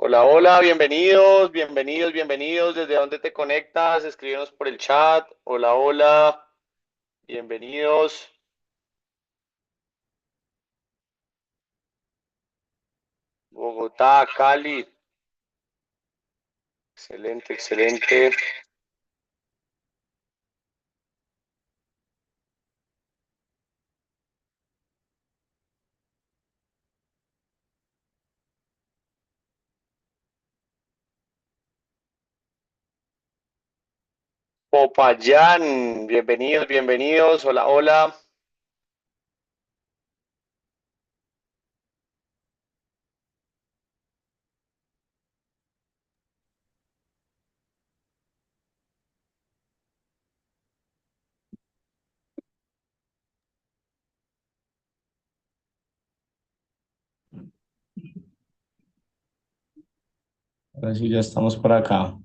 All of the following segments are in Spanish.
Hola, hola, bienvenidos, bienvenidos, bienvenidos. ¿Desde dónde te conectas? Escríbenos por el chat. Hola, hola, bienvenidos. Bogotá, Cali. Excelente, excelente. Popayán, bienvenidos, bienvenidos. Hola, hola. Ahora sí, ya estamos por acá.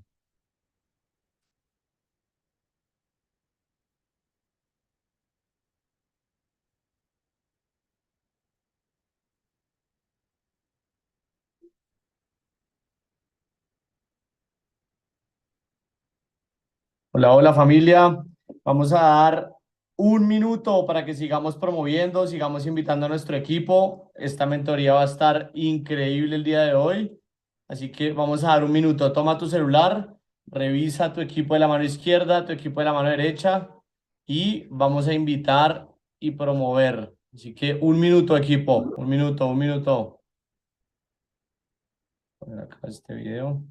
Hola, hola familia. Vamos a dar un minuto para que sigamos promoviendo, sigamos invitando a nuestro equipo. Esta mentoría va a estar increíble el día de hoy. Así que vamos a dar un minuto. Toma tu celular, revisa tu equipo de la mano izquierda, tu equipo de la mano derecha y vamos a invitar y promover. Así que un minuto, equipo. Un minuto, un minuto. Voy a poner acá este video.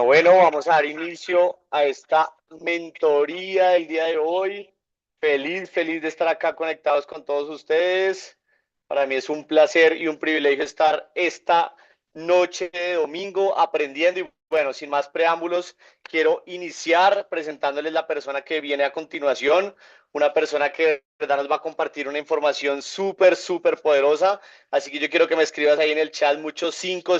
Bueno, vamos a dar inicio a esta mentoría del día de hoy. Feliz de estar acá conectados con todos ustedes. Para mí es un placer y un privilegio estar esta noche de domingo aprendiendo. Y bueno, sin más preámbulos, quiero iniciar presentándoles la persona que viene a continuación. Una persona que de verdad nos va a compartir una información súper poderosa. Así que yo quiero que me escribas ahí en el chat muchos 5.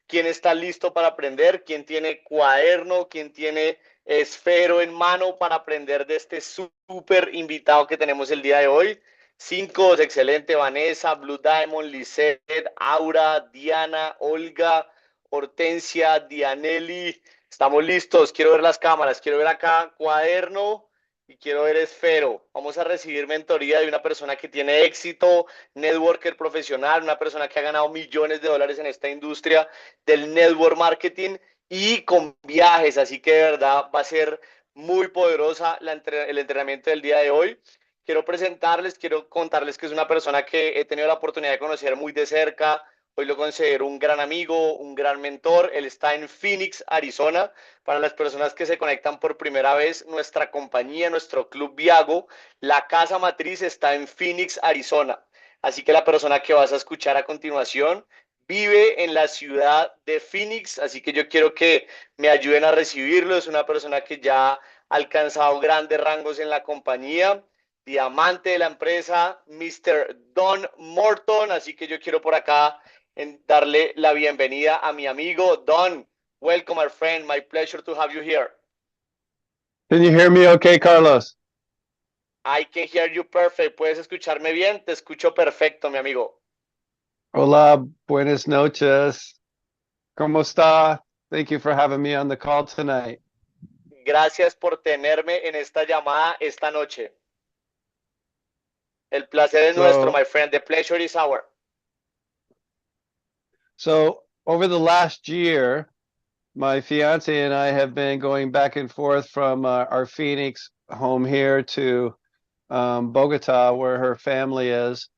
¿Quién está listo para aprender? ¿Quién tiene cuaderno? ¿Quién tiene esfero en mano para aprender de este súper invitado que tenemos el día de hoy? 5, excelente. Vanessa, Blue Diamond, Lisette, Aura, Diana, Olga, Hortensia, Dianelli. Estamos listos. Quiero ver las cámaras. Quiero ver acá cuaderno y quiero ver esfero. Vamos a recibir mentoría de una persona que tiene éxito, networker profesional, una persona que ha ganado millones de dólares en esta industria del network marketing y con viajes. Así que de verdad va a ser muy poderosa el entrenamiento del día de hoy. Quiero contarles que es una persona que he tenido la oportunidad de conocer muy de cerca. Hoy lo considero un gran amigo, un gran mentor. Él está en Phoenix, Arizona. Para las personas que se conectan por primera vez, nuestra compañía, nuestro club Viâgo, la casa matriz está en Phoenix, Arizona. Así que la persona que vas a escuchar a continuación vive en la ciudad de Phoenix, así que yo quiero que me ayuden a recibirlo. Es una persona que ya ha alcanzado grandes rangos en la compañía, diamante de la empresa, Mr. Don Morton, así que yo quiero por acá darle la bienvenida a mi amigo Don. Welcome, my friend. My pleasure to have you here. Can you hear me okay, Carlos? I can hear you perfect. ¿Puedes escucharme bien? Te escucho perfecto, mi amigo. Hola, buenas noches. ¿Cómo está? Thank you for having me on the call tonight. Gracias por tenerme en esta llamada esta noche. El placer es nuestro, my friend. The pleasure is ours. So over the last year, my fiance and I have been going back and forth from our Phoenix home here to Bogota, where her family is,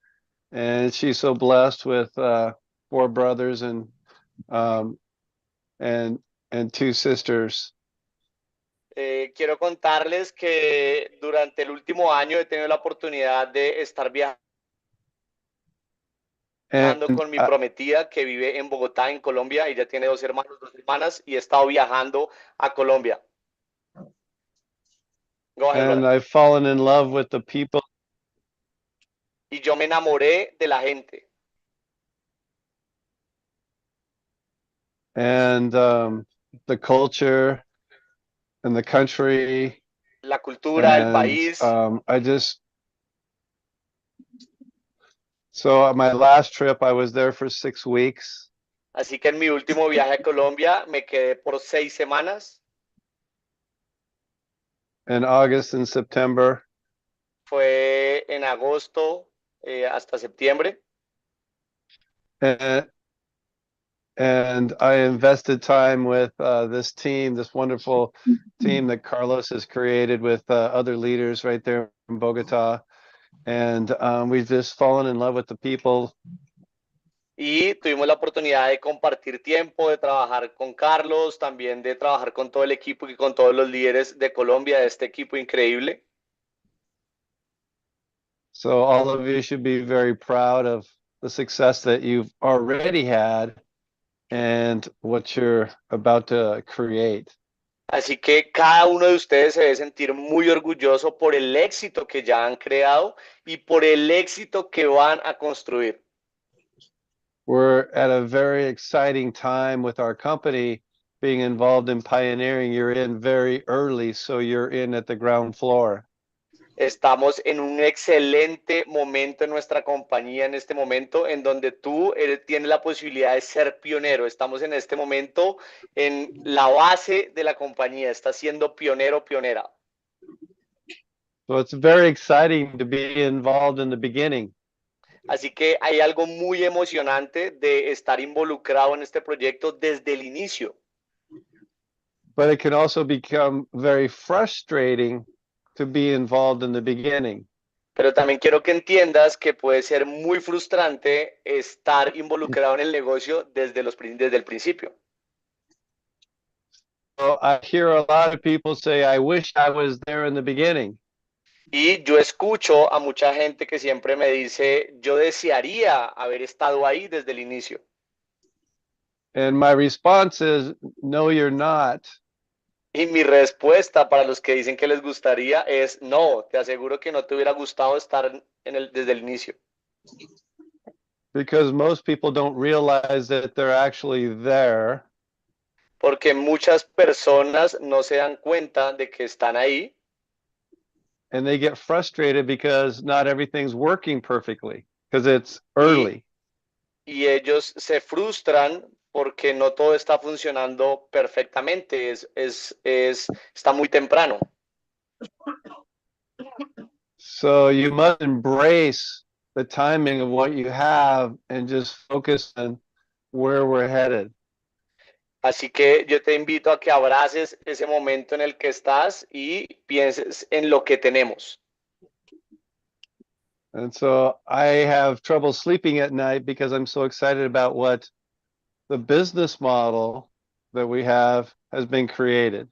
and she's so blessed with 4 brothers um, and and 2 sisters. Quiero contarles que durante el último año he tenido la oportunidad de estar viajando And con mi prometida que vive en Bogotá, en Colombia. Ella tiene 2 hermanos, 2 hermanas y he estado viajando a Colombia. Go ahead, brother. I've fallen in love with the people. Y yo me enamoré de la gente. And the culture and the country, La cultura, el and país. I just So my last trip, I was there for 6 weeks. Así que en mi último viaje a Colombia me quedé por 6 semanas. In August and September. Fue en agosto hasta septiembre. And, and I invested time with this team, this wonderful team that Carlos has created with other leaders right there in Bogotá. And we've just fallen in love with the people. Y tuvimos la oportunidad de compartir tiempo, de trabajar con Carlos, también de trabajar con todo el equipo y con todos los líderes de Colombia, de este equipo increíble. So all of you should be very proud of the success that you've already had and what you're about to create. Así que cada uno de ustedes se debe sentir muy orgulloso por el éxito que ya han creado y por el éxito que van a construir. We're at a very exciting time with our company being involved in pioneering. You're in very early, so you're in at the ground floor. Estamos en un excelente momento en nuestra compañía en este momento en donde tú tienes la posibilidad de ser pionero. Estamos en este momento en la base de la compañía. Estás siendo pionero, pionera. So it's very exciting to be involved in the beginning. Así que hay algo muy emocionante de estar involucrado en este proyecto desde el inicio. But it can also become very frustrating to be involved in the beginning. Pero también quiero que entiendas que puede ser muy frustrante estar involucrado en el negocio desde el principio. So I hear a lot of people say, I wish I was there in the beginning. Y yo escucho a mucha gente que siempre me dice, yo desearía haber estado ahí desde el inicio. And my response is, no, you're not. Y mi respuesta para los que dicen que les gustaría es, no, te aseguro que no te hubiera gustado estar desde el inicio. Because most people don't realize that they're actually there. Porque muchas personas no se dan cuenta de que están ahí. And they get frustrated because not everything's working perfectly, because it's early. Y ellos se frustran porque no todo está funcionando perfectamente, está muy temprano. So you must embrace the timing of what you have and just focus on where we're headed. Así que yo te invito a que abraces ese momento en el que estás y pienses en lo que tenemos. And so I have trouble sleeping at night because I'm so excited about what the business model that we have has been created.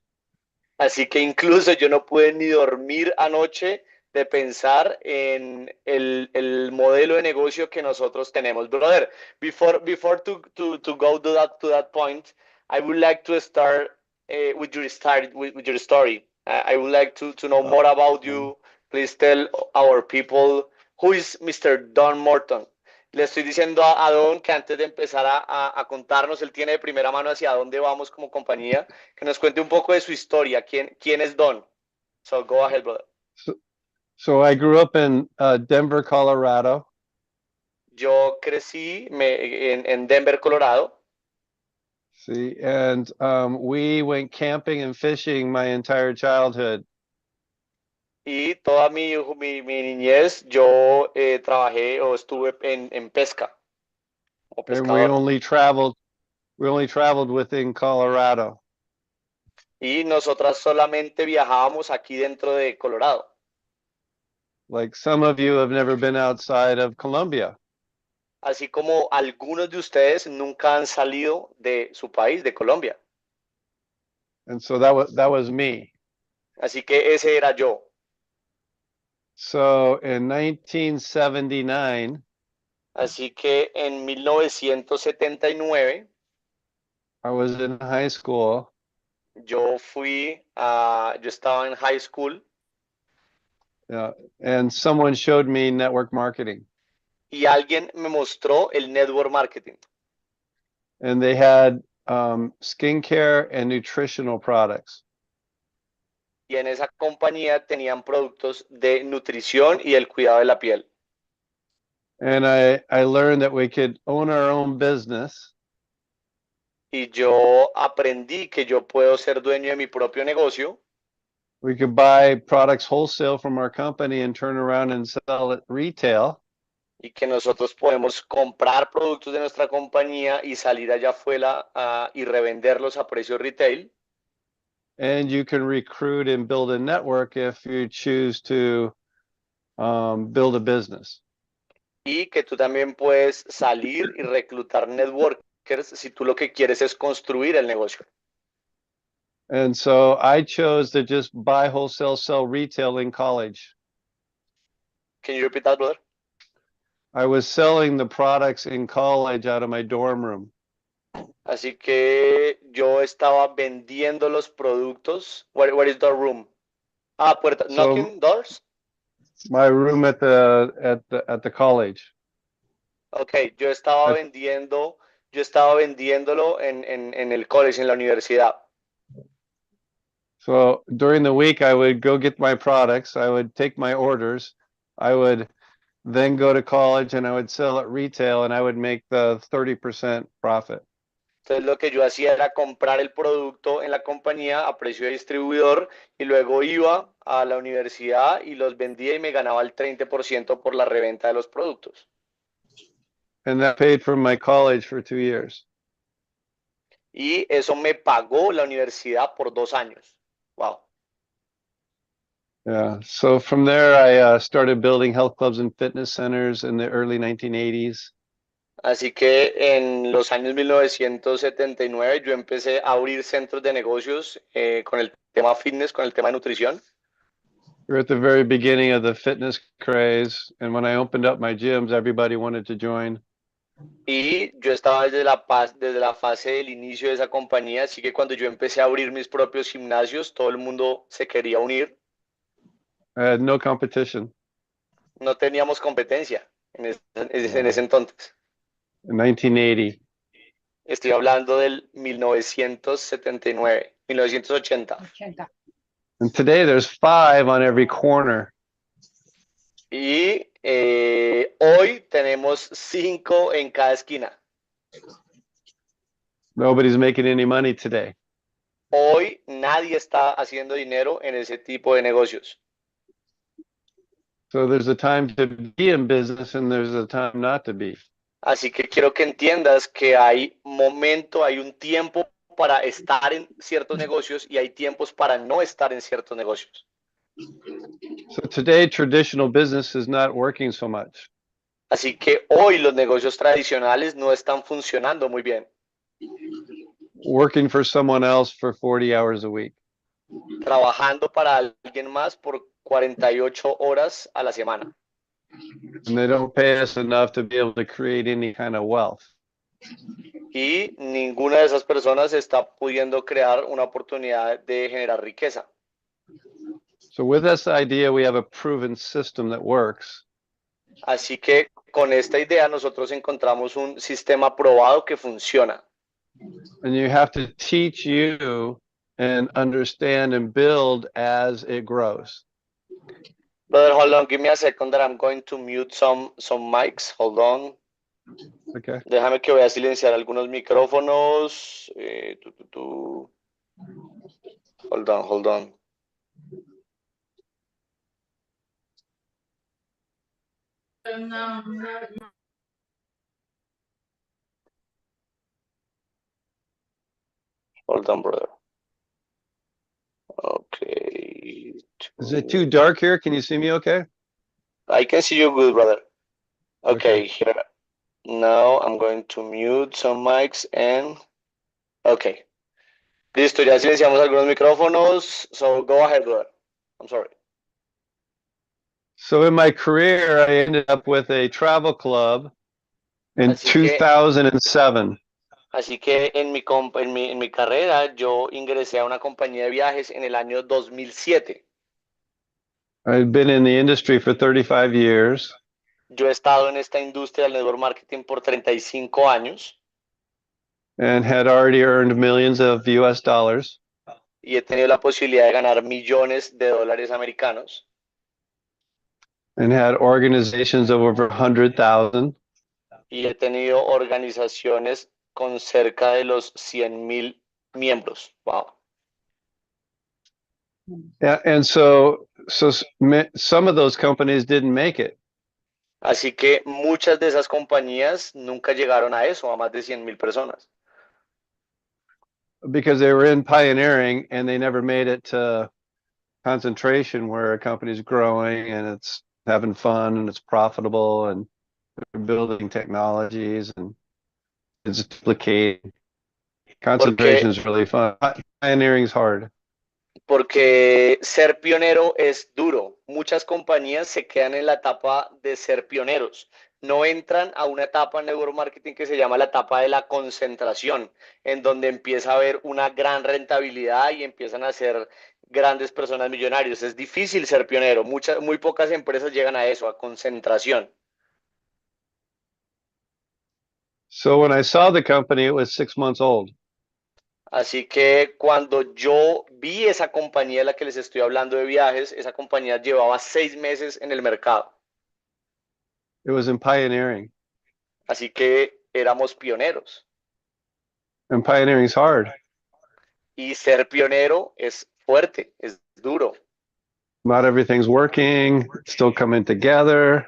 Así que incluso yo no pude ni dormir anoche de pensar en el modelo de negocio que nosotros tenemos. Brother, before to go to that point, I would like to start with your story. I would like to know more about you. Please tell our people who is Mr. Don Morton. Le estoy diciendo a Don que antes de empezar a contarnos, él tiene de primera mano hacia dónde vamos como compañía, que nos cuente un poco de su historia. ¿Quién es Don? So go ahead, brother. So I grew up in Denver, Colorado. Yo crecí en Denver, Colorado. See, and we went camping and fishing my entire childhood. Y toda mi niñez yo trabajé o estuve en pesca como And pescador. we only traveled within Colorado. Y nosotras solamente viajábamos aquí dentro de Colorado. Like some of you have never been outside of Colombia. Así como algunos de ustedes nunca han salido de su país, de Colombia. And so that was me. Así que ese era yo. So in 1979, Así que en 1979 I was in high school. yo estaba en high school. And someone showed me network marketing. Y alguien me mostró el network marketing. And they had skincare and nutritional products. Y en esa compañía tenían productos de nutrición y el cuidado de la piel. And I learned that we could own our own business. Y yo aprendí que yo puedo ser dueño de mi propio negocio. We could buy products wholesale from our company and turn around and sell it retail. Y que nosotros podemos comprar productos de nuestra compañía y salir allá afuera y revenderlos a precio retail. And you can recruit and build a network if you choose to build a business. Y que tú también puedes salir y reclutar networkers si tú lo que quieres es construir el negocio. And so I chose to just buy wholesale, sell retail in college. Can you repeat that, brother? I was selling the products in college out of my dorm room. Así que yo estaba vendiendo los productos. What is the room? Puerta. So Knocking doors. my room at the college. Okay, yo estaba vendiéndolo en el college, en la universidad. So during the week, I would go get my products. I would take my orders. I would then go to college and I would sell at retail and I would make the 30% profit. Entonces lo que yo hacía era comprar el producto en la compañía a precio de distribuidor y luego iba a la universidad y los vendía y me ganaba el 30% por la reventa de los productos. And that paid for my college for 2 years. Y eso me pagó la universidad por 2 años. Wow. Yeah. So from there, I started building health clubs and fitness centers in the early 1980s. Así que en los años 1979 yo empecé a abrir centros de negocios con el tema fitness, con el tema de nutrición. We were at the very beginning of the fitness craze. And when I opened up my gyms, everybody wanted to join. Y yo estaba desde la fase del inicio de esa compañía, así que cuando yo empecé a abrir mis propios gimnasios, todo el mundo se quería unir. I had no competition. No teníamos competencia en ese entonces. In 1980. Estoy hablando del 1979, 1980. And today there's 5 on every corner. Y hoy tenemos 5 en cada esquina. Nobody's making any money today. Hoy nadie está haciendo dinero en ese tipo de negocios. So there's a time to be in business and there's a time not to be. Así que quiero que entiendas que hay un tiempo para estar en ciertos negocios y hay tiempos para no estar en ciertos negocios. So today traditional business is not working so much. Así que hoy los negocios tradicionales no están funcionando muy bien. Working for someone else for 40 hours a week. Trabajando para alguien más por 48 horas a la semana. And they don't pay us enough to be able to create any kind of wealth. Y ninguna de esas personas está pudiendo crear una oportunidad de generar riqueza. So with this idea, we have a proven system that works. Así que con esta idea nosotros encontramos un sistema probado que funciona. And you have to teach you and understand and build as it grows. Brother, hold on, give me a second that I'm going to mute some mics. Hold on. Okay. Déjame que voy a silenciar algunos micrófonos. Hold on. Hold on, brother. Okay. Is it too dark here? Can you see me okay? I can see you good, brother. Okay, here. Now I'm going to mute some mics and... Okay. Listo, ya silenciamos algunos micrófonos. So go ahead, brother. I'm sorry. So in my career, I ended up with a travel club in Así que- 2007. Así que en mi carrera yo ingresé a una compañía de viajes en el año 2007. I'd been in the industry for 35 years. Yo he estado en esta industria del network marketing por 35 años And had already earned millions of US dollars. y he tenido la posibilidad de ganar millones de dólares americanos. and had organizations of over 100,000. y he tenido organizaciones con cerca de los 100,000 miembros. Wow. Yeah, and so some of those companies didn't make it Así que muchas de esas compañías nunca llegaron a eso, a más de 100,000 personas, because they were in pioneering and they never made it to concentration where a company's growing and it's having fun and it's profitable and they're building technologies and it's duplicating. Concentration porque is really fun. Pioneering is hard. porque ser pionero es duro. Muchas compañías se quedan en la etapa de ser pioneros. No entran a una etapa en neuromarketing que se llama la etapa de la concentración, en donde empieza a haber una gran rentabilidad y empiezan a ser grandes personas millonarios. Es difícil ser pionero. Muy pocas empresas llegan a eso, a concentración. So when I saw the company, it was 6 months old. Así que cuando yo vi esa compañía de la que les estoy hablando de viajes, esa compañía llevaba 6 meses en el mercado. It was in pioneering, Así que éramos pioneros. and pioneering is hard. Y ser pionero es fuerte, es duro. Not everything's working, it's still coming together.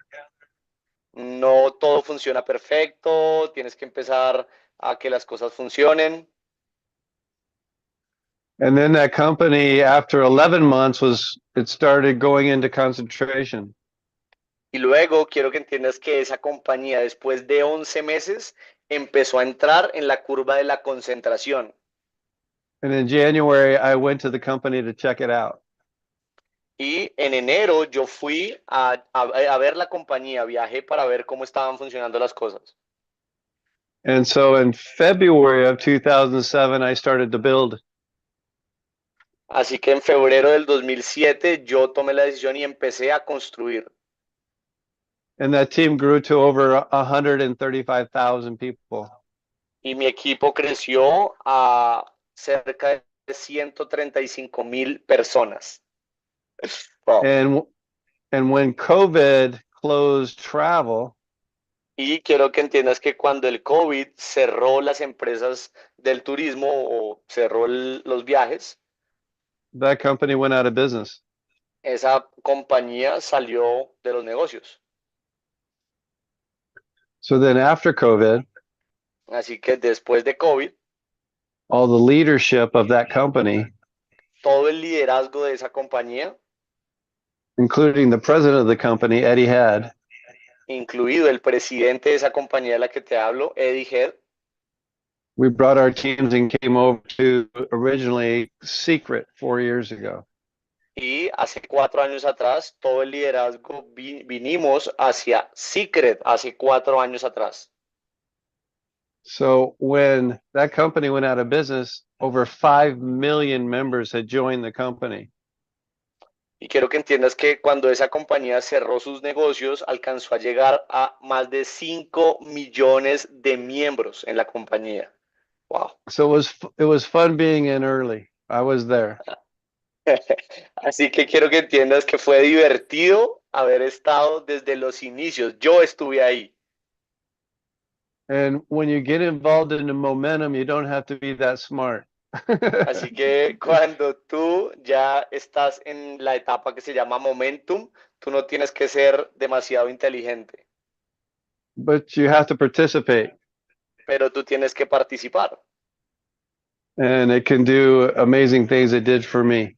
No todo funciona perfecto, tienes que empezar a que las cosas funcionen. And then that company, after 11 months, it started going into concentration. Y luego quiero que entiendas que esa compañía, después de 11 meses, empezó a entrar en la curva de la concentración. And in January, I went to the company to check it out. Y en enero yo fui a ver la compañía, viajé para ver cómo estaban funcionando las cosas. And so in February of 2007, I started to build. Así que en febrero del 2007 yo tomé la decisión y empecé a construir. And that team grew to over 135,000 people. Y mi equipo creció a cerca de 135,000 personas. Wow. And when COVID closed travel, Y quiero que entiendas que cuando el COVID cerró las empresas del turismo o cerró los viajes, that company went out of business. esa compañía salió de los negocios. So then after COVID, Así que después de COVID, all the leadership of that company, todo el liderazgo de esa compañía, including the president of the company, Eddie Had, incluido el presidente de esa compañía de la que te hablo, Eddie Head, we brought our teams and came over to originally Secret 4 years ago. y hace 4 años atrás, todo el liderazgo vinimos hacia Secret hace 4 años atrás. So when that company went out of business, over 5 million members had joined the company. Y quiero que entiendas que cuando esa compañía cerró sus negocios, alcanzó a llegar a más de 5 millones de miembros en la compañía. Wow. So it was fun being in early. I was there. Así que quiero que entiendas que fue divertido haber estado desde los inicios. Yo estuve ahí. And when you get involved in the momentum, you don't have to be that smart. Así que cuando tú ya estás en la etapa que se llama momentum, tú no tienes que ser demasiado inteligente, But you have to participate. pero tú tienes que participar. And it can do amazing things it did for me.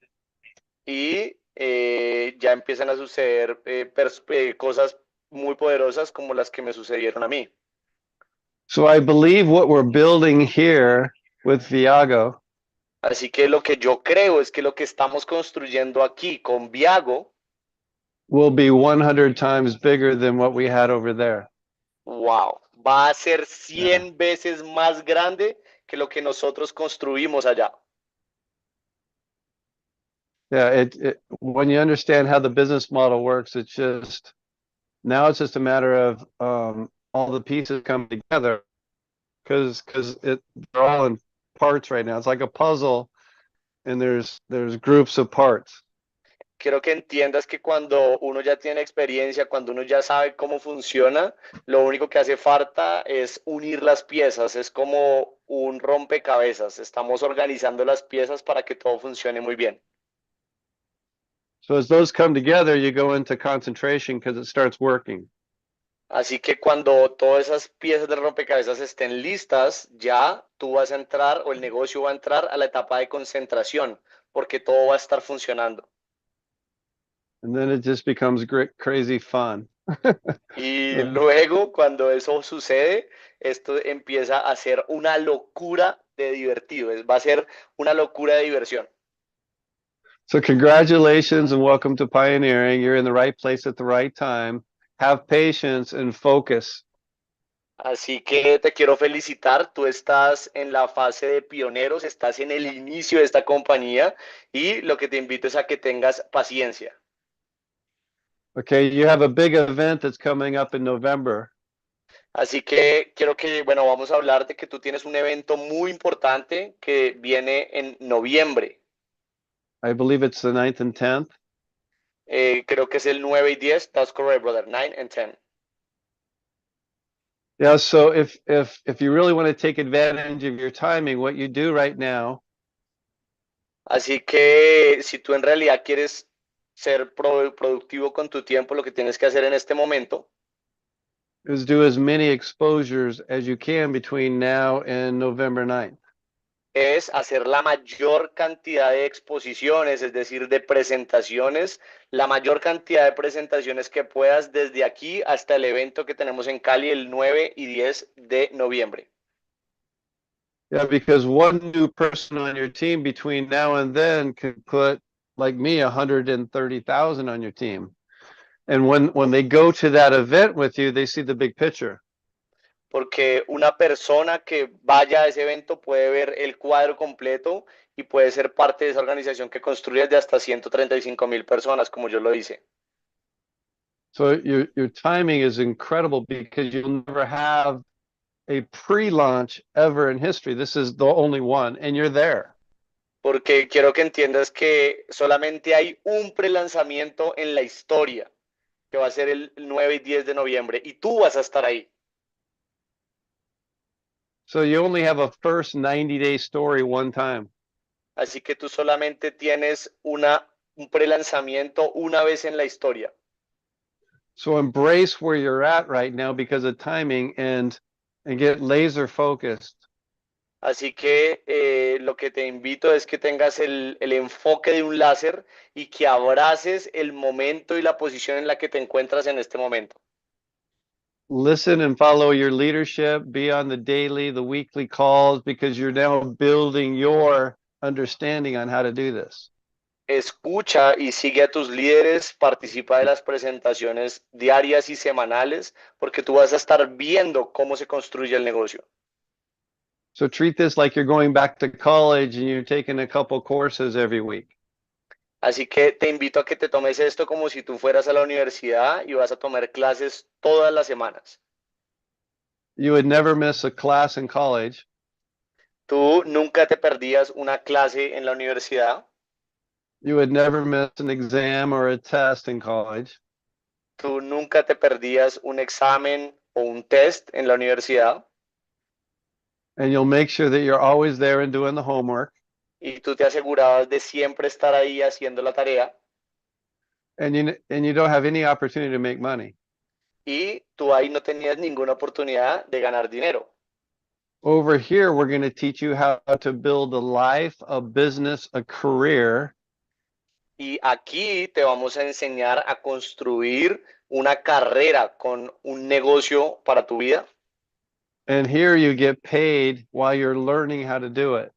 Y ya empiezan a suceder cosas muy poderosas como las que me sucedieron a mí. So I believe what we're building here with Viâgo Así que lo que yo creo es que lo que estamos construyendo aquí con Viâgo will be 100 times bigger than what we had over there. wow, va a ser 100 veces más grande que lo que nosotros construimos allá. Yeah, when you understand how the business model works, it's just a matter of all the pieces come together because they're all in parts right now. It's like a puzzle, and there's groups of parts. quiero que entiendas que cuando uno ya tiene experiencia, cuando uno ya sabe cómo funciona, lo único que hace falta es unir las piezas. Es como un rompecabezas. Estamos organizando las piezas para que todo funcione muy bien. So as those come together, you go into concentration because it starts working. Así que cuando todas esas piezas del rompecabezas estén listas, ya tú vas a entrar o el negocio va a entrar a la etapa de concentración, porque todo va a estar funcionando. And then it just becomes crazy fun. Y luego, cuando eso sucede, esto empieza a ser una locura de divertido. Va a ser una locura de diversión. So congratulations and welcome to pioneering. You're in the right place at the right time. Have patience and focus. Así que te quiero felicitar. Tú estás en la fase de pioneros, estás en el inicio de esta compañía y lo que te invito es a que tengas paciencia. Okay, you have a big event that's coming up in November. Así que quiero que, bueno, vamos a hablar de que tú tienes un evento muy importante que viene en noviembre. I believe it's the 9th and 10th. Creo que es el 9 y 10. That's correct, brother. 9 and 10. Yeah, so if you really want to take advantage of your timing, what you do right now Así que si tú en realidad quieres ser productivo con tu tiempo, lo que tienes que hacer en este momento is do as many exposures as you can between now and November 9th. es hacer la mayor cantidad de exposiciones, es decir, de presentaciones, la mayor cantidad de presentaciones que puedas desde aquí hasta el evento que tenemos en Cali el 9 y 10 de noviembre. Yeah, because one new person on your team between now and then could put, like me, 130,000 on your team. And when they go to that event with you, they see the big picture. Porque una persona que vaya a ese evento puede ver el cuadro completo y puede ser parte de esa organización que construye de hasta 135,000 personas, como yo lo hice. So your timing is incredible because you'll never have a pre-launch ever in history. This is the only one, and you're there. Porque quiero que entiendas que solamente hay un prelanzamiento en la historia, que va a ser el 9 y 10 de noviembre, y tú vas a estar ahí. So you only have a first 90-day story one time. Así que tú solamente tienes un prelanzamiento una vez en la historia. So embrace where you're at right now because of timing and get laser focused. Así que lo que te invito es que tengas el enfoque de un láser y que abraces el momento y la posición en la que te encuentras en este momento. Listen and follow your leadership, be on the daily, the weekly calls, because you're now building your understanding on how to do this. Escucha y sigue a tus líderes, participa de las presentaciones diarias y semanales, porque tú vas a estar viendo cómo se construye el negocio. So treat this like you're going back to college and you're taking a couple courses every week. Así que te invito a que te tomes esto como si tú fueras a la universidad y vas a tomar clases todas las semanas. You would never miss a class in college. Tú nunca te perdías una clase en la universidad. You would never miss an exam or a test in college. Tú nunca te perdías un examen o un test en la universidad. And you'll make sure that you're always there and doing the homework. Y tú te asegurabas de siempre estar ahí haciendo la tarea. And you don't have any opportunity to make money. Y tú ahí no tenías ninguna oportunidad de ganar dinero. Over here, we're going to teach you how to build a life, a business, a career. Y aquí te vamos a enseñar a construir una carrera con un negocio para tu vida. And here you get paid while you're learning how to do it.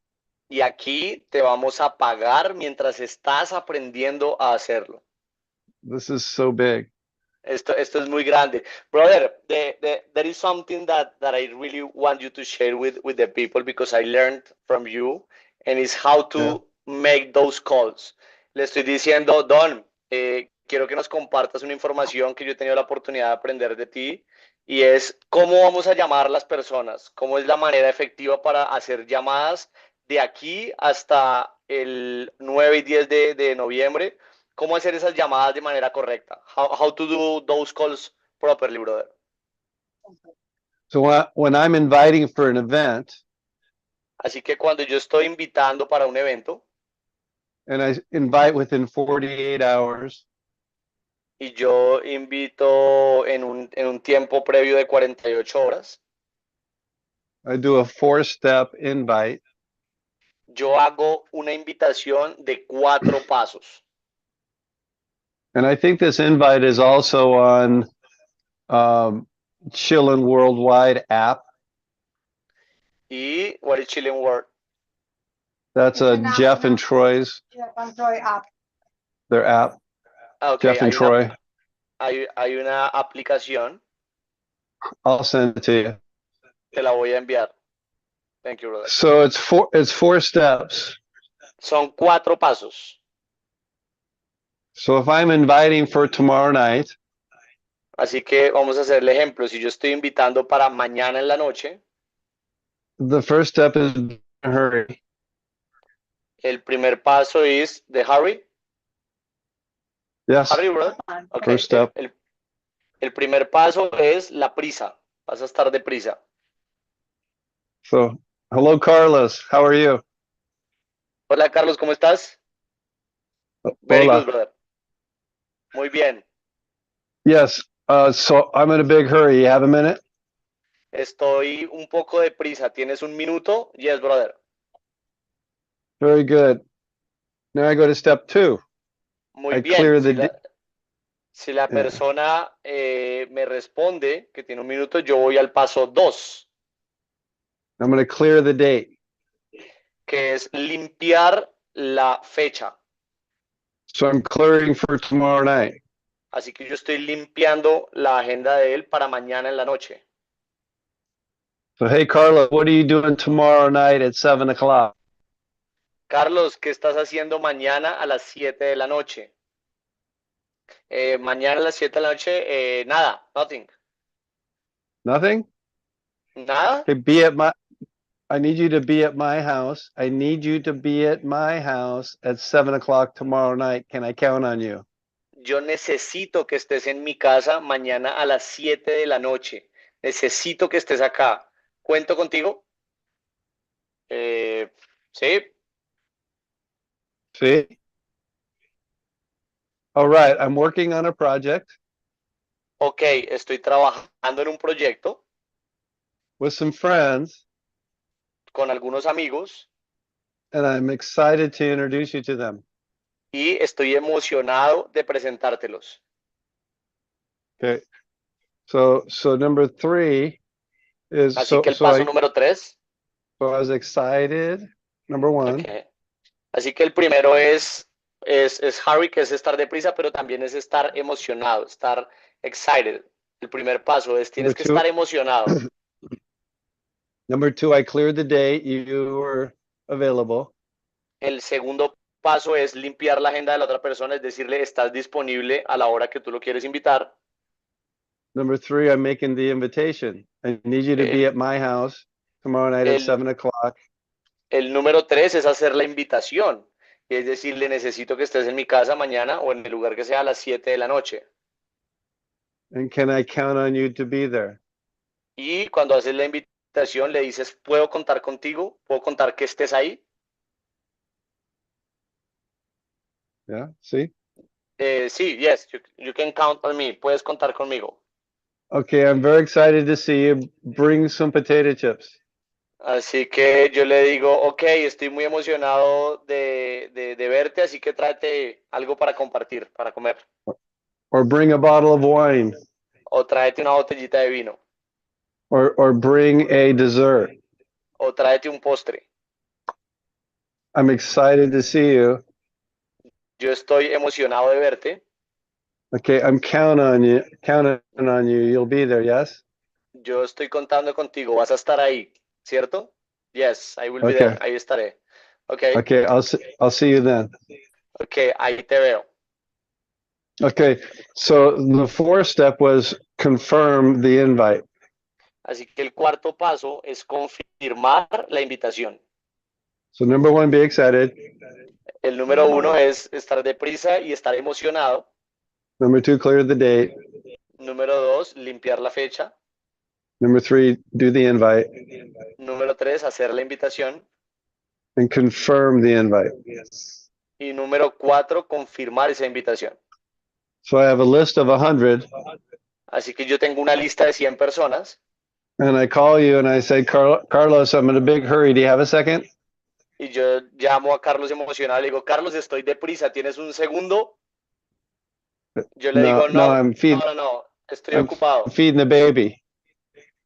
Y aquí te vamos a pagar mientras estás aprendiendo a hacerlo. This is so big. Esto es muy grande. Brother, there is something that I really want you to share with the people because I learned from you, and it's how to make those calls. Le estoy diciendo, Don, quiero que nos compartas una información que yo he tenido la oportunidad de aprender de ti, y es cómo vamos a llamar a las personas, cómo es la manera efectiva para hacer llamadas de aquí hasta el 9 y 10 de noviembre, cómo hacer esas llamadas de manera correcta. How to do those calls properly, brother. So when I'm inviting for an event Así que cuando yo estoy invitando para un evento and I invite within 48 hours, y yo invito en un tiempo previo de 48 horas, I do a 4-step invite. yo hago una invitación de 4 pasos. And I think this invite is also on Chillin' Worldwide app. Y what is Chilling World? That's Jeff and Troy's, their app. Okay, Jeff and Troy. hay una aplicación, I'll send it to you. te la voy a enviar. Thank you, brother. So it's 4 steps. Son 4 pasos. So if I'm inviting for tomorrow night, Así que vamos a hacer el ejemplo. Si yo estoy invitando para mañana en la noche, the first step is hurry. el primer paso es de hurry. Yes. Hurry, brother. Okay. First step. El primer paso es la prisa. Vas a estar deprisa. So, hello, Carlos. How are you? Hola, Carlos, ¿cómo estás? Very Hola. good, brother. Muy bien. Yes. So I'm in a big hurry. You have a minute? Estoy un poco deprisa. ¿Tienes un minuto? Yes, brother. Very good. Now I go to step 2. Muy I bien. clear the Si la persona me responde que tiene un minuto, yo voy al paso 2, I'm going to clear the date. que es limpiar la fecha. So I'm clearing for tomorrow night. Así que yo estoy limpiando la agenda de él para mañana en la noche. So, hey, Carlos, what are you doing tomorrow night at 7 o'clock? Carlos, ¿qué estás haciendo mañana a las 7 de la noche? Mañana a las 7 de la noche, nada, nothing. Nothing? ¿Nada? Okay, I need you to be at my house. I need you to be at my house at 7 o'clock tomorrow night. Can I count on you? Yo necesito que estés en mi casa mañana a las 7 de la noche. Necesito que estés acá. ¿Cuento contigo? Sí. See? All right, I'm working on a project Ok, estoy trabajando en un proyecto with some friends, con algunos amigos and I'm excited to introduce you to them. y estoy emocionado de presentártelos. Okay. So number 3 is Así que el paso número 3. So I was excited, number 1. Okay. Así que el primero es hurry, que es estar deprisa, pero también es estar emocionado, estar excited. El primer paso es tienes que estar emocionado. Number 2, I cleared the date. You were available. El segundo paso es limpiar la agenda de la otra persona, es decirle, estás disponible a la hora que tú lo quieres invitar. Number 3, I'm making the invitation. I need you to be at my house tomorrow night at 7 o'clock. El número 3 es hacer la invitación. Es decirle, necesito que estés en mi casa mañana o en el lugar que sea a las 7 de la noche. And can I count on you to be there? Y cuando haces la invitación, le dices, ¿puedo contar contigo? ¿Puedo contar que estés ahí? Yeah, see? Sí, yes, you can count on me. Puedes contar conmigo. Okay, I'm very excited to see you. Bring some potato chips. Así que yo le digo, ok, estoy muy emocionado de verte, así que tráete algo para compartir, para comer. Or bring a bottle of wine. O tráete una botellita de vino. Or bring a dessert. O tráete un postre. I'm excited to see you. Yo estoy emocionado de verte. Okay, I'm counting on you. You'll be there, yes? Yo estoy contando contigo, vas a estar ahí, ¿cierto? Yes, I will be there, ahí estaré. Okay. Okay, I'll see you then. Okay, ahí te veo. Okay, so the 4th step was confirm the invite. Así que el cuarto paso es confirmar la invitación. So number 1, be excited. El número uno es estar deprisa y estar emocionado. Number 2, clear the date. Número dos, limpiar la fecha. Number 3, do the invite Número tres, hacer la invitación. and confirm the invite. Y número cuatro, confirmar esa invitación. So I have a list of 100, Así que yo tengo una lista de 100 personas and I call you and I say, Carlos, I'm in a big hurry. Do you have a second? y yo llamo a Carlos emocional y digo, Carlos, estoy deprisa, ¿tienes un segundo? Yo le No, digo, no, no, no, no, no, estoy I'm ocupado, feeding the baby.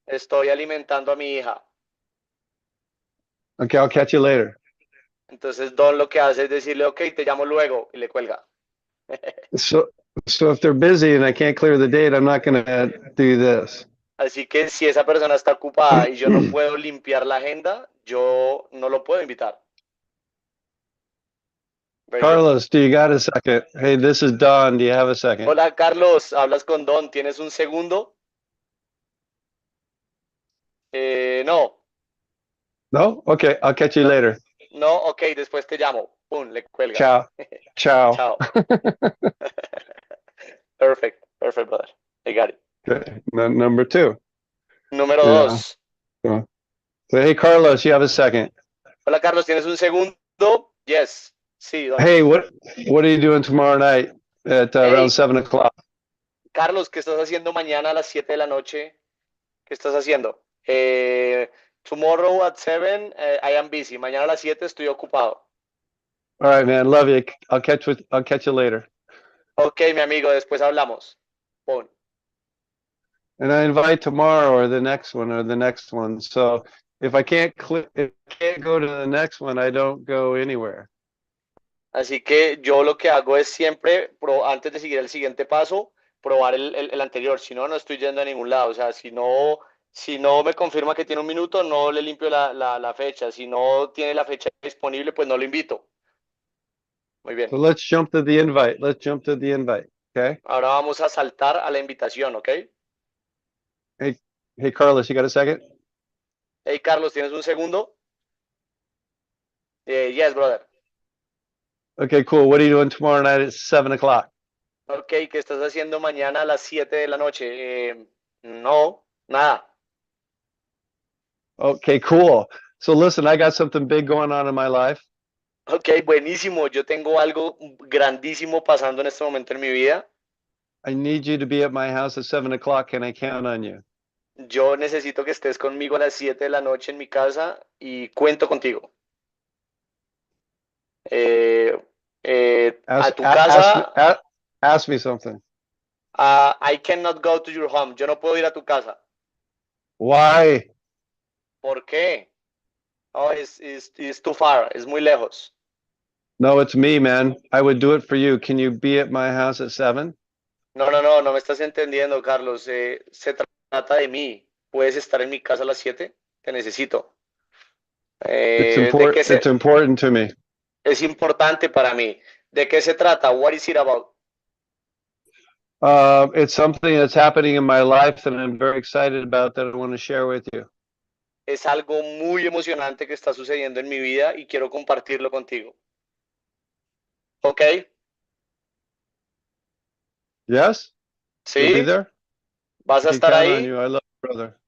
estoy alimentando a mi hija. Okay, I'll catch you later. Entonces Don lo que hace es decirle, ok, te llamo luego, y le cuelga. So, so if they're busy and I can't clear the date, I'm not going to do this. Así que si esa persona está ocupada y yo no puedo limpiar la agenda, yo no lo puedo invitar. Very good. Carlos, do you got a second? Hey, this is Don. Do you have a second? Hola Carlos, hablas con Don, ¿tienes un segundo? No, No? Okay, I'll catch you no, later. no, ok, después te llamo. Pum, le cuelga. Ciao. Ciao. Chao. Perfect, perfect, brother. I got it. Okay. Number 2. Número Yeah. dos. So, hey, Carlos, you have a second? Hola Carlos, ¿tienes un segundo? Yes. Sí, Don. Hey, what are you doing tomorrow night at around Hey, 7 o'clock? Carlos, ¿qué estás haciendo mañana a las 7 de la noche? ¿Qué estás haciendo? Tomorrow at 7, I am busy. Mañana a las 7 estoy ocupado. All right, man. Love you. I'll catch you later. Ok, mi amigo, después hablamos. Pum. And I invite tomorrow or the next one or the next one. So if I can't go to the next one, I don't go anywhere. Así que yo lo que hago es siempre, antes de seguir el siguiente paso, probar el anterior. Si no, no estoy yendo a ningún lado. O sea, si no me confirma que tiene un minuto, no le limpio la fecha. Si no tiene la fecha disponible, pues no lo invito. Muy bien. So let's jump to the invite. Let's jump to the invite. Okay. Ahora vamos a saltar a la invitación, ¿ok? Hey, Carlos, you got a second? Hey, Carlos, ¿tienes un segundo? Yes, brother. Okay, cool. What are you doing tomorrow night at 7 o'clock? Ok, ¿qué estás haciendo mañana a las 7 de la noche? No, nada. Okay, cool. So listen, I got something big going on in my life. Ok, buenísimo. Yo tengo algo grandísimo pasando en este momento en mi vida. I need you to be at my house at 7 o'clock. Can I count on you? Yo necesito que estés conmigo a las 7 de la noche en mi casa y cuento contigo. A tu casa, Ask me something. I cannot go to your home. Yo no puedo ir a tu casa. Why? ¿Por qué? Oh, it's too far. Es muy lejos. No, it's me, man. I would do it for you. Can you be at my house at 7? No me estás entendiendo, Carlos. Se trata de mí. ¿Puedes estar en mi casa a las 7? Te necesito. It's ¿De qué important. It's important to me. es importante para mí? ¿De qué se trata? What is it about? It's something that's happening in my life that I'm very excited about that I want to share with you. Es algo muy emocionante que está sucediendo en mi vida y quiero compartirlo contigo. ¿Ok? Yes? You'll be ¿Sí? there? ¿Vas I a can estar count on ahí? you. I love you, brother.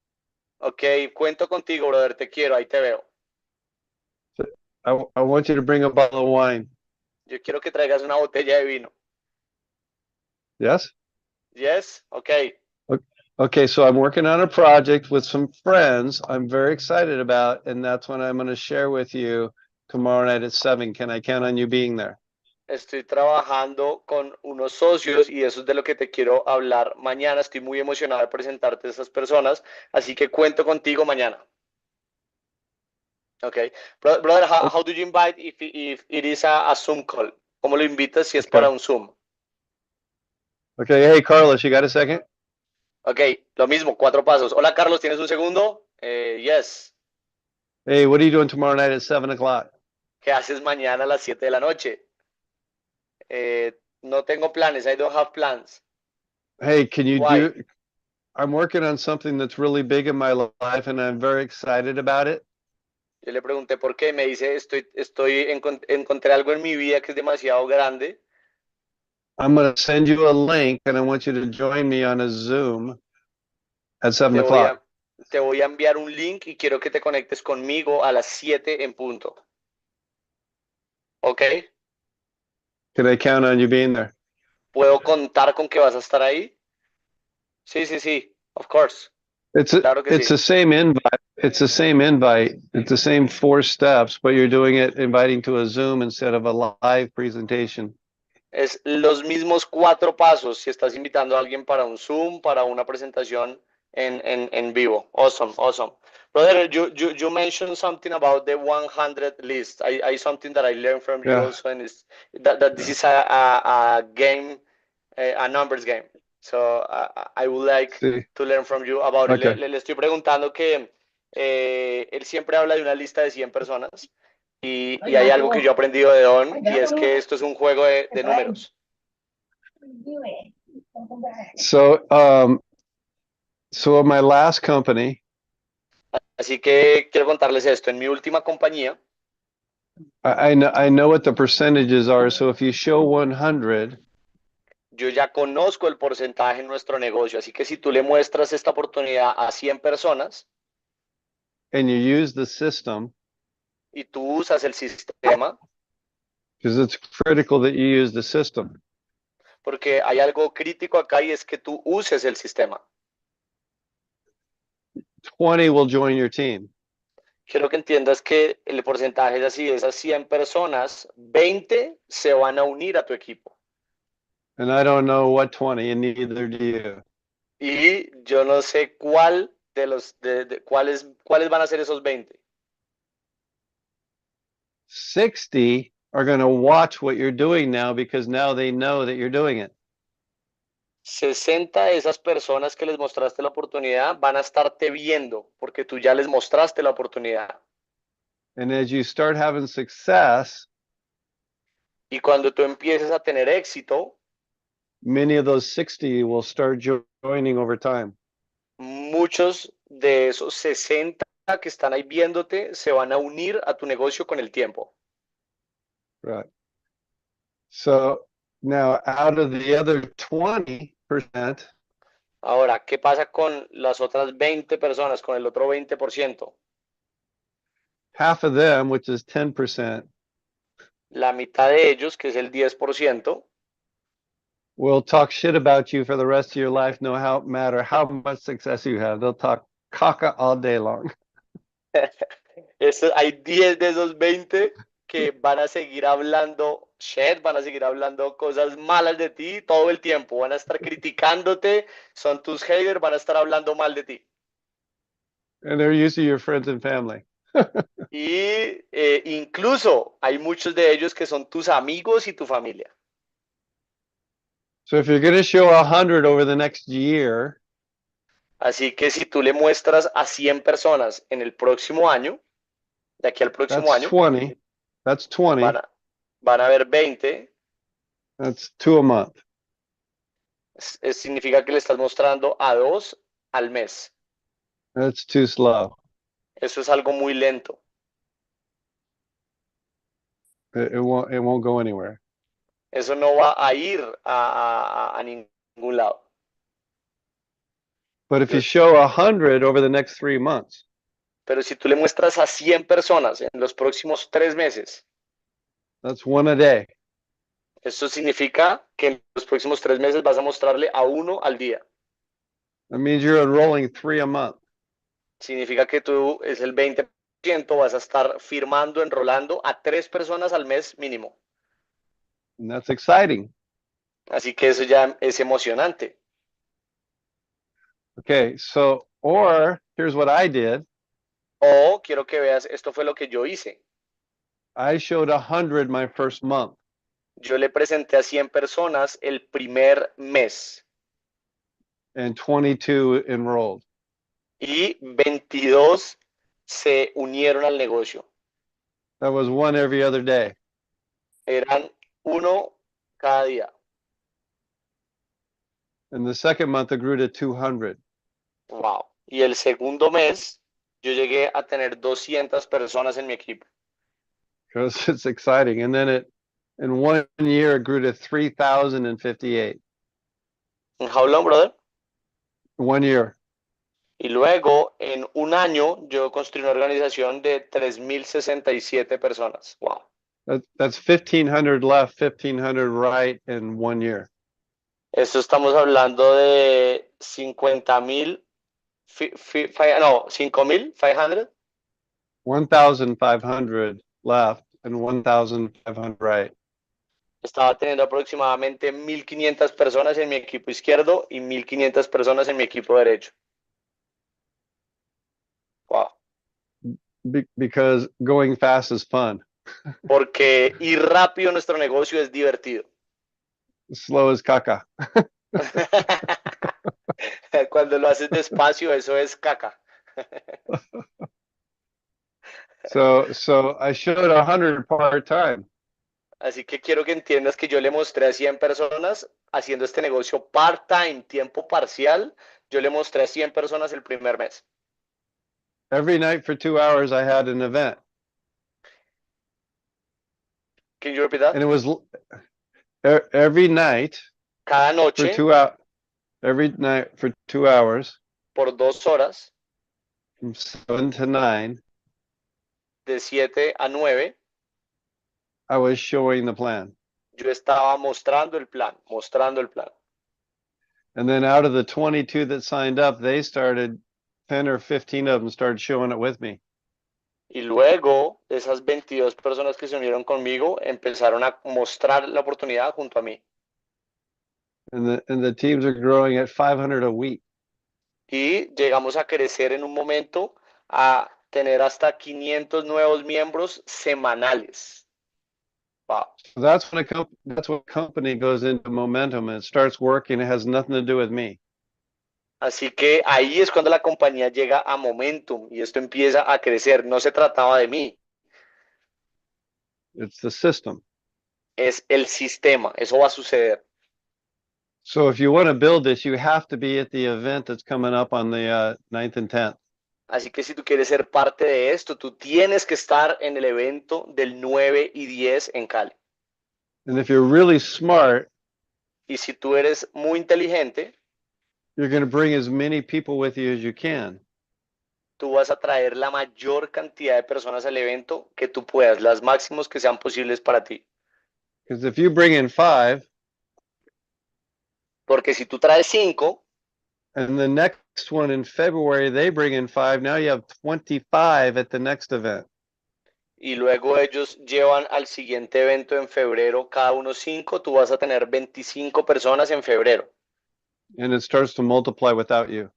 Ok, cuento contigo, brother. Te quiero, ahí te veo. I want you to bring a bottle of wine. Yo quiero que traigas una botella de vino. Yes? Yes? Ok. Okay, so I'm working on a project with some friends I'm very excited about, and that's what I'm going to share with you tomorrow night at 7. Can I count on you being there? Estoy trabajando con unos socios y eso es de lo que te quiero hablar mañana. Estoy muy emocionado de presentarte a esas personas, así que cuento contigo mañana. Ok. Brother, how do you invite if it is a Zoom call? ¿Cómo lo invitas si es para un Zoom? Okay, hey, Carlos, you got a second? Ok, lo mismo, 4 pasos. Hola, Carlos, ¿tienes un segundo? Yes. Hey, what are you doing tomorrow night at 7 o'clock? ¿Qué haces mañana a las 7 de la noche? No tengo planes. I don't have plans. Hey, can you Why? I'm working on something that's really big in my life and I'm very excited about it. Yo le pregunté por qué, me dice, encontré algo en mi vida que es demasiado grande. I'm going to send you a link and I want you to join me on a Zoom at 7 Te voy o'clock. a, te voy a enviar un link y quiero que te conectes conmigo a las 7 en punto. ¿Ok? Can I count on you being there? ¿Puedo contar con que vas a estar ahí? Sí, sí, sí. Of course. Claro que It's sí. the same invite. It's the same invite. It's the same 4 steps, but you're doing it inviting to a Zoom instead of a live presentation. Es los mismos 4 pasos si estás invitando a alguien para un Zoom, para una presentación en vivo. Awesome, awesome. Brother, you mentioned something about the 100 list. I something that I learned from you Yeah. also, and is that this is a game, a numbers game. So I would like See. to learn from you about it. Okay. Le estoy preguntando que él siempre habla de una lista de 100 personas. Y hay algo que yo he aprendido de Don y es que esto es un juego de números. So, so in my last company, Así que quiero contarles esto. En mi última compañía, I know what the percentages are. So if you show 100, yo ya conozco el porcentaje en nuestro negocio. Así que si tú le muestras esta oportunidad a 100 personas and you use the system, y tú usas el sistema, because it's critical that you use the system. porque hay algo crítico acá y es que tú uses el sistema. 20 will join your team. Quiero que entiendas que el porcentaje es así. De esas 100 personas, 20 se van a unir a tu equipo. And I don't know what 20, and neither do you. Y yo no sé cuál de los cuáles van a ser esos 20. 60 are going to watch what you're doing now because now they know that you're doing it. 60 de esas personas que les mostraste la oportunidad van a estarte viendo porque tú ya les mostraste la oportunidad. And as you start having success, Y cuando tú empieces a tener éxito, many of those 60 will start joining over time. muchos de esos 60 que están ahí viéndote se van a unir a tu negocio con el tiempo. Right. So now out of the other 20%, Ahora, ¿qué pasa con las otras 20 personas, con el otro 20%? half of them, which is 10%, La mitad de ellos, que es el 10%, will talk shit about you for the rest of your life, no matter how much success you have. They'll talk caca all day long. hay 10 de esos 20 que van a seguir hablando shit, van a seguir hablando cosas malas de ti todo el tiempo, van a estar criticándote, son tus haters, van a estar hablando mal de ti. And they're usually your friends and family. Y incluso hay muchos de ellos que son tus amigos y tu familia. So if you're going to show 100 over the next year, Así que si tú le muestras a 100 personas en el próximo año, de aquí al próximo that's año, 20. That's 20. van a haber 20. That's 2 a month. Significa que le estás mostrando a 2 al mes. That's too slow. Eso es algo muy lento. It won't go anywhere. Eso no va a ir a ningún lado. But if you show 100 over the next 3 months, Pero si tú le muestras a 100 personas en los próximos 3 meses, that's 1 a day. eso significa que en los próximos 3 meses vas a mostrarle a 1 al día. That means you're enrolling 3 a month. Significa que tú es el 20%, vas a estar firmando, enrolando a 3 personas al mes mínimo. And that's exciting. Así que eso ya es emocionante. Okay, so, or here's what I did. O quiero que veas, esto fue lo que yo hice. I showed 100 my first month. Yo le presenté a 100 personas el primer mes. And 22 enrolled. Y 22 se unieron al negocio. That was 1 every other day. Eran 1 cada día. And the second month it grew to 200. Wow. Y el segundo mes Yo llegué a tener 200 personas en mi equipo. because it's exciting. And then in 1 year, it grew to 3,058. How long, brother? 1 year. Y luego, en un año, yo construí una organización de 3067 personas. Wow. That's 1,500 left, 1,500 right in 1 year. Esto estamos hablando de 50,000, no, 5,500. 1,500 left and 1,500 right. Estaba teniendo aproximadamente 1,500 personas en mi equipo izquierdo y 1,500 personas en mi equipo derecho. Wow. Because going fast is fun. Porque ir rápido en nuestro negocio es divertido. Slow as caca. Cuando lo haces despacio, eso es caca. So I showed 100 part-time. Así que quiero que entiendas que yo le mostré a 100 personas haciendo este negocio part-time, tiempo parcial. Yo le mostré a 100 personas el primer mes. Every night for 2 hours, I had an event. Can you repeat that? And it was every night Cada for noche, 2 hours. Every night for 2 hours, por 2 horas, from 7 to 9, de 7 a 9, I was showing the plan. yo estaba mostrando el plan, mostrando el plan. And then out of the 22 that signed up, they started, 10 or 15 of them started showing it with me. Y luego, esas 22 personas que se unieron conmigo empezaron a mostrar la oportunidad junto a mí. And the teams are growing at 500 a week. Y llegamos a crecer en un momento a tener hasta 500 nuevos miembros semanales. Wow. So that's when a company goes into momentum and it starts working. It has nothing to do with me. Así que ahí es cuando la compañía llega a momentum y esto empieza a crecer. No se trataba de mí, It's the system. es el sistema. Eso va a suceder. So if you want to build this, you have to be at the event that's coming up on the 9th and 10th. Así que si tú quieres ser parte de esto, tú tienes que estar en el evento del 9 y 10 en Cali. And if you're really smart, Y si tú eres muy inteligente, you're going to bring as many people with you as you can. tú vas a traer la mayor cantidad de personas al evento que tú puedas, las máximos que sean posibles para ti. Because if you bring in 5, Porque si tú traes 5 and the next one in February, they bring in 5, now you have 25 at the next event. y luego ellos llevan al siguiente evento en febrero, cada uno 5, tú vas a tener 25 personas en febrero. And it starts to multiply without you.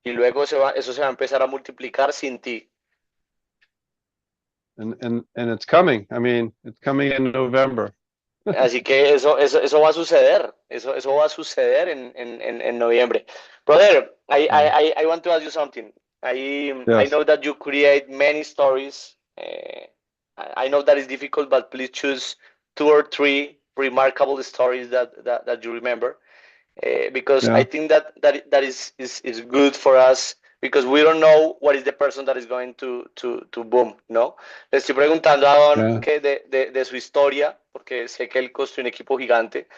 Y luego eso se va a empezar a multiplicar sin ti. And it's coming. I mean, it's coming in November. Así que eso va a suceder. Eso va a suceder en noviembre. Brother, I want to ask you something. I Yes. know that you create many stories. I know that is difficult, but please choose 2 or 3 remarkable stories that you remember. Because Yeah. I think that is good for us because we don't know what is the person that is going to boom, ¿no? Le estoy preguntando a Don Yeah. que de su historia, porque sé que él construyó un equipo gigante,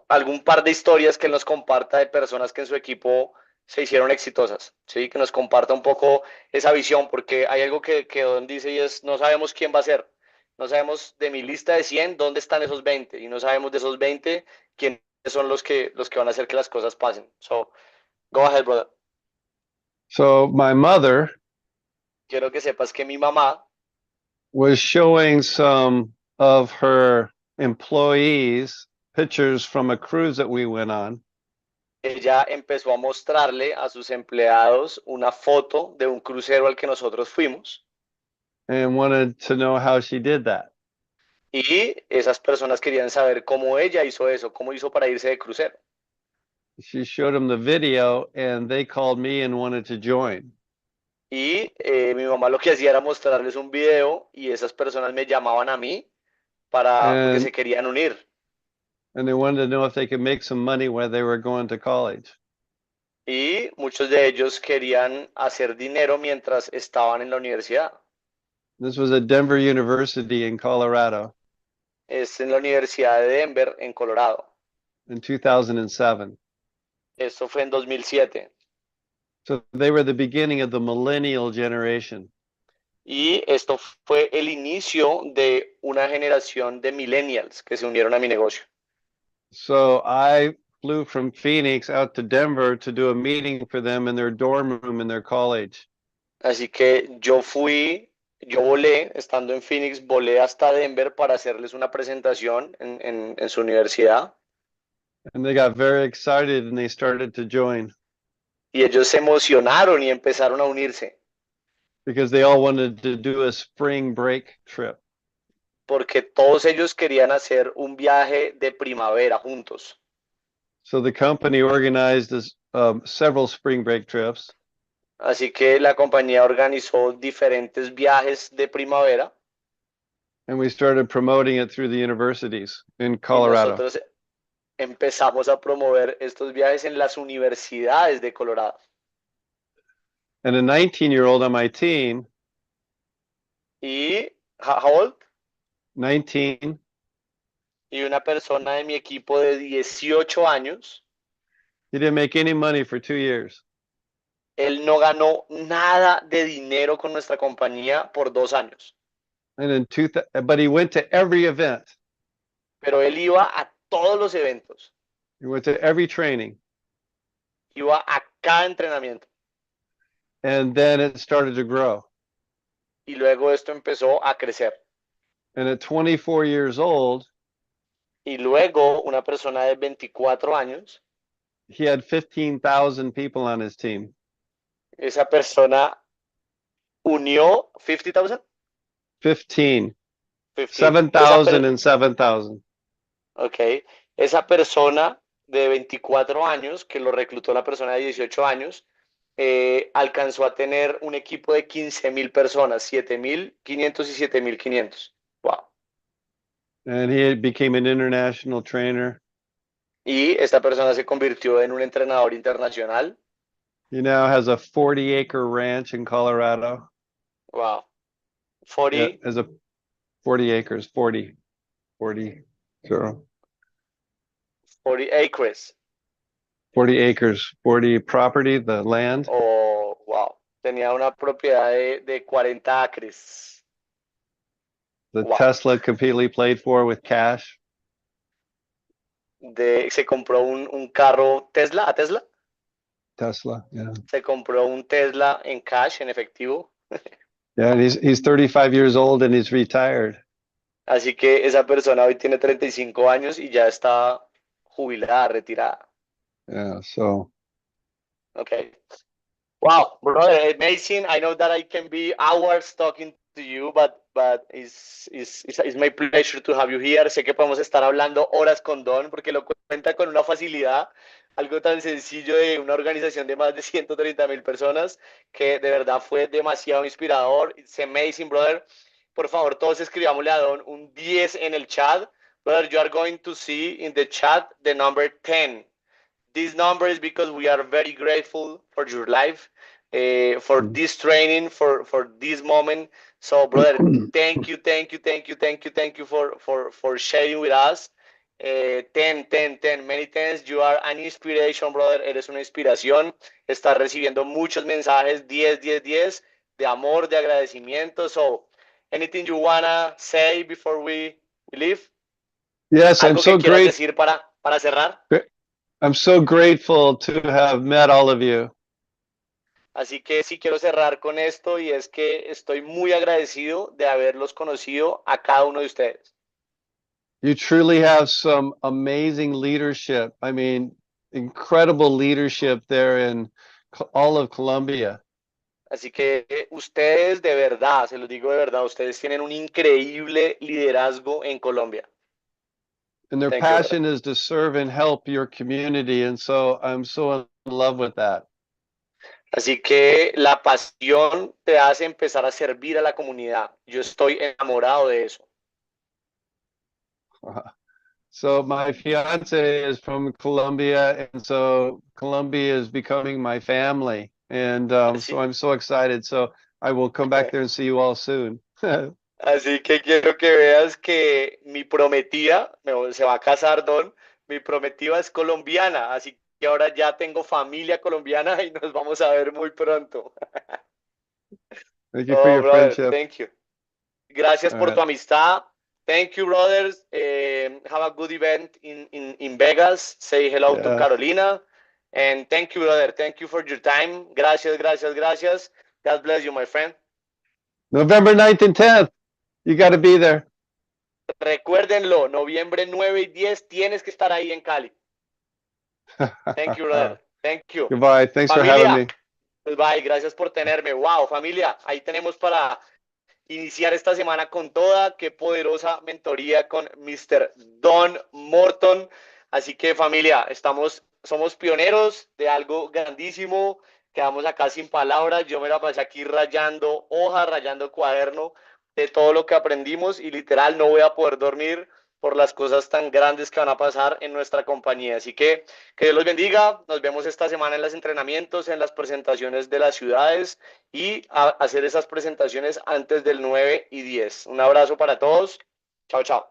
algún par de historias que él nos comparta de personas que en su equipo se hicieron exitosas, ¿sí? Que nos comparta un poco esa visión, porque hay algo que Don dice y es, no sabemos quién va a ser. No sabemos de mi lista de 100 dónde están esos 20 y no sabemos de esos 20 quiénes son los que van a hacer que las cosas pasen. So, go ahead, brother. So my mother Quiero que sepas que mi mamá was showing some of her employees pictures from a cruise that we went on. ella empezó a mostrarle a sus empleados una foto de un crucero al que nosotros fuimos. And wanted to know how she did that. Y esas personas querían saber cómo ella hizo eso, cómo hizo para irse de crucero. She showed them the video and they called me and wanted to join. Y mi mamá lo que hacía era mostrarles un video y esas personas me llamaban a mí porque se querían unir. And they wanted to know if they could make some money while they were going to college. Y muchos de ellos querían hacer dinero mientras estaban en la universidad. This was at Denver University in Colorado Es en la Universidad de Denver, en Colorado. in 2007. Esto fue en 2007. So they were the beginning of the millennial generation. Y esto fue el inicio de una generación de millennials que se unieron a mi negocio. So I flew from Phoenix out to Denver to do a meeting for them in their dorm room in their college. Así que yo volé, estando en Phoenix, volé hasta Denver para hacerles una presentación en su universidad. And they got very excited and they started to join Y ellos se emocionaron y empezaron a unirse, because they all wanted to do a spring break trip. porque todos ellos querían hacer un viaje de primavera juntos. So the company organized this, several spring break trips. Así que la compañía organizó diferentes viajes de primavera And we started promoting it through the universities in y Colorado. nosotros empezamos a promover estos viajes en las universidades de Colorado. And a 19-year-old on my team, Y how old? 19, Y una persona de mi equipo de 18 años, he didn't make any money for 2 years. él no ganó nada de dinero con nuestra compañía por 2 años, And but he went to every event. pero él iba a todos los eventos, He went to every training. iba a cada entrenamiento. And then it started to grow. Y luego esto empezó a crecer. And at 24 years old, Y luego una persona de 24 años, he had 15,000 people on his team. esa persona unió 50,000. 15. 15. 7,000 and 7,000. Ok. Esa persona de 24 años, que lo reclutó la persona de 18 años, alcanzó a tener un equipo de 15,000 personas, 7,500 y 7,500. Wow. And he became an international trainer. Y esta persona se convirtió en un entrenador internacional. He now has a 40-acre ranch in Colorado. Wow. 40. Yeah, as a 40 acres, 40, 0. 40 acres. 40 acres, 40 property, the land. Oh, wow. Tenía una propiedad de 40 acres. The Wow. Tesla completely paid for with cash. Se compró un carro Tesla, ¿a Tesla? Tesla, yeah. Se compró un Tesla en cash, en efectivo. Yeah, and he's 35 years old and he's retired. Así que esa persona hoy tiene 35 años y ya está jubilada, retirada. Yeah, so. Okay. Wow, brother, amazing. I know that I can be hours talking to you, but it's my pleasure to have you here. Sé que podemos estar hablando horas con Don porque lo cuenta con una facilidad, algo tan sencillo de una organización de más de 130,000 personas que de verdad fue demasiado inspirador. It's amazing, brother. Por favor, todos escribámosle a Don un 10 en el chat. Brother, you are going to see in the chat the number 10. This number is because we are very grateful for your life, for this training, for this moment. So, brother, thank you for sharing with us. 10, many thanks. You are an inspiration, brother. Eres una inspiración. Estás recibiendo muchos mensajes, 10 de amor, de agradecimiento. So, anything you wanna say before we leave? Yes, I'm ¿Algo so que quieras great. decir para cerrar? I'm so grateful to have met all of you. Así que sí quiero cerrar con esto y es que estoy muy agradecido de haberlos conocido a cada uno de ustedes. You truly have some amazing leadership. I mean, incredible leadership there in all of Colombia. Así que ustedes de verdad, se los digo de verdad, ustedes tienen un increíble liderazgo en Colombia. And their Thank you, brother. passion is to serve and help your community. And so I'm so in love with that. Así que la pasión te hace empezar a servir a la comunidad. Yo estoy enamorado de eso. So my fiance is from Colombia, and so Colombia is becoming my family. And so Así, I'm so excited. So I will come back there and see you all soon. así que quiero que veas que mi prometida, se va a casar, Don, mi prometida es colombiana, así que ahora ya tengo familia colombiana y nos vamos a ver muy pronto. Thank you for Oh, your brother, friendship. thank you. Gracias All por tu right. amistad. Thank you, brothers. Have a good event in Vegas. Say hello to Yeah. Carolina. And thank you, brother. Thank you for your time. Gracias, gracias, gracias. God bless you, my friend. November 9th and 10th. You got to be there. Recuérdenlo, noviembre 9 y 10 tienes que estar ahí en Cali. Thank you, brother. Thank you. Goodbye. Thanks for having Familia, me. pues bye. Gracias por tenerme. Wow, familia, ahí tenemos para iniciar esta semana con toda. Qué poderosa mentoría con Mr. Don Morton. Así que familia, somos pioneros de algo grandísimo. Quedamos acá sin palabras. Yo me la pasé aquí rayando hoja, rayando cuaderno de todo lo que aprendimos y literal no voy a poder dormir por las cosas tan grandes que van a pasar en nuestra compañía. Así que Dios los bendiga. Nos vemos esta semana en los entrenamientos, en las presentaciones de las ciudades y hacer esas presentaciones antes del 9 y 10. Un abrazo para todos. Chao, chao.